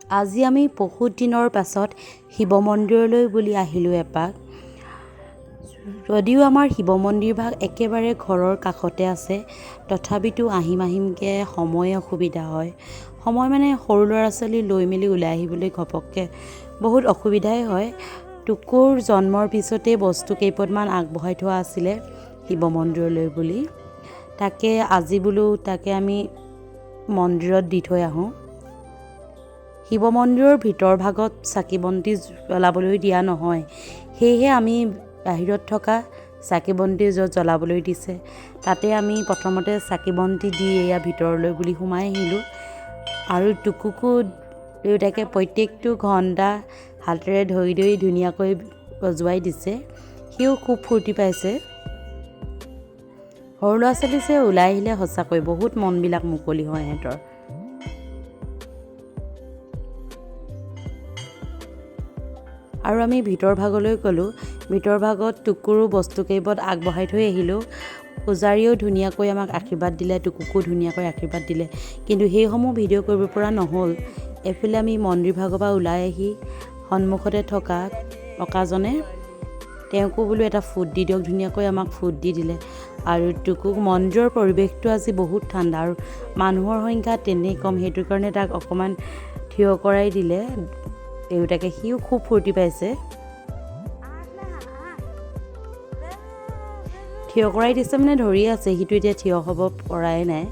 আজি আমি বহুত দিনৰ পাছত শিৱ মন্দিৰলৈ বুলি আহিলোঁ এপাক। যদিও আমাৰ শিৱ মন্দিৰভাগ একেবাৰে ঘৰৰ কাষতে আছে, তথাপিতো আহিমকে সময় অসুবিধা হয়। সময় মানে সৰু ল'ৰা ছোৱালী লৈ মেলি ওলাই আহিবলৈ ঘপককৈ বহুত অসুবিধাই হয়। টুকুৰ জন্মৰ পিছতেই বস্তু কেইপদমান আগবঢ়াই থোৱা আছিলে শিৱ মন্দিৰলৈ বুলি। তাকে আজি বোলো তাকে আমি মন্দিৰত দি থৈ আহোঁ। শিৱ মন্দিৰৰ ভিতৰ ভাগত চাকি বন্তি জ্বলাবলৈ দিয়া নহয়, সেয়েহে আমি বাহিৰত থকা চাকি বন্তি য'ত জ্বলাবলৈ দিছে তাতে আমি প্ৰথমতে চাকি বন্তি দি এয়া ভিতৰলৈ বুলি সোমাই আহিলোঁ। আৰু টুকুকো দেউতাকে প্ৰত্যেকটো ঘণ্টা হাতেৰে ধৰি ধৰি ধুনীয়াকৈ বজোৱাই দিছে। সিও খুব ফূৰ্তি পাইছে। সৰু ল'ৰা ছোৱালী যে ওলাই আহিলে সঁচাকৈ বহুত মনবিলাক মুকলি হয় সিহঁতৰ। আৰু আমি ভিতৰ ভাগলৈ গ'লোঁ। ভিতৰ ভাগত টুকুৰো বস্তু কেইপদ আগবঢ়াই থৈ আহিলোঁ। পূজাৰীয়েও ধুনীয়াকৈ আমাক আশীৰ্বাদ দিলে, টুকুকো ধুনীয়াকৈ আশীৰ্বাদ দিলে, কিন্তু সেইসমূহ ভিডিঅ' কৰিব পৰা নহ'ল। এইফালে আমি মন্দিৰ ভাগৰ পৰা ওলাই আহি সন্মুখতে থকা ককাজনে তেওঁকো বোলো এটা ফুট দি দিয়ক, ধুনীয়াকৈ আমাক ফুট দি দিলে। আৰু টুকুক মন্দিৰৰ পৰিৱেশটো আজি বহুত ঠাণ্ডা আৰু মানুহৰ সংখ্যা তেনেই কম, সেইটো কাৰণে তাক অকণমান থিয় কৰাই দিলে দেউতাকে। সিও খুব ফূৰ্তি পাইছে। থিয় কৰাই দিছে মানে ধৰি আছে, সিটো এতিয়া থিয় হ'ব পৰাই নাই।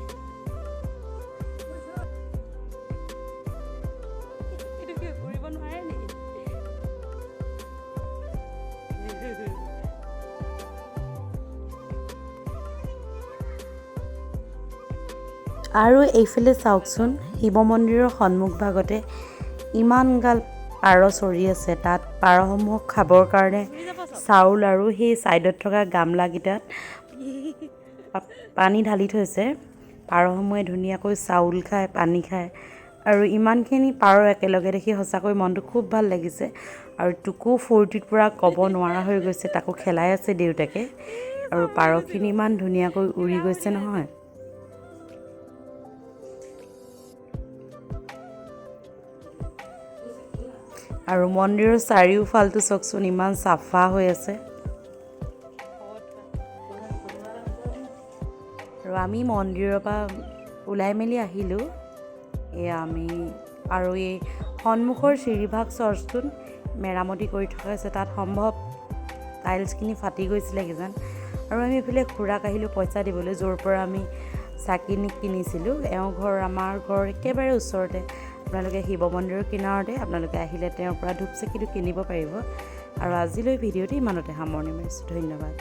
আৰু এইফালে চাওকচোন, শিৱ মন্দিৰৰ সন্মুখ ভাগতে ইমানগাল পাৰ চৰি আছে। তাত পাৰসমূহক খাবৰ কাৰণে চাউল আৰু সেই ছাইডত থকা গামলাকেইটাত পানী ঢালি থৈছে। পাৰসমূহে ধুনীয়াকৈ চাউল খায়, পানী খায়। আৰু ইমানখিনি পাৰ একেলগে দেখি সঁচাকৈ মনটো খুব ভাল লাগিছে। আৰু টুকু ফূৰ্তিত পূৰা ক'ব নোৱাৰা হৈ গৈছে, তাকো খেলাই আছে দেউতাকে। আৰু পাৰখিনি ইমান ধুনীয়াকৈ উৰি গৈছে নহয়। আৰু মন্দিৰৰ চাৰিওফালটো চাওকচোন ইমান চাফা হৈ আছে। আৰু আমি মন্দিৰৰ পৰা ওলাই মেলি আহিলোঁ। আমি আৰু এই সন্মুখৰ চিৰিভাগ চৰ্চটোত মেৰামতি কৰি থকা হৈছে। তাত সম্ভৱ টাইলছখিনি ফাটি গৈছিলে কিজান। আৰু আমি এইফালে খুৰাক আহিলোঁ পইচা দিবলৈ, য'ৰ পৰা আমি চাকি কিনিছিলোঁ। এওঁ ঘৰ আমাৰ ঘৰ একেবাৰে ওচৰতে। আপোনালোকে শিৱ মন্দিৰৰ কিনাৰতে আপোনালোকে আহিলে তেওঁৰ পৰা ধূপ চাকিটো কিনিব পাৰিব। আৰু আজিলৈ ভিডিঅ'টো ইমানতে সামৰণি মাৰিছোঁ। ধন্যবাদ।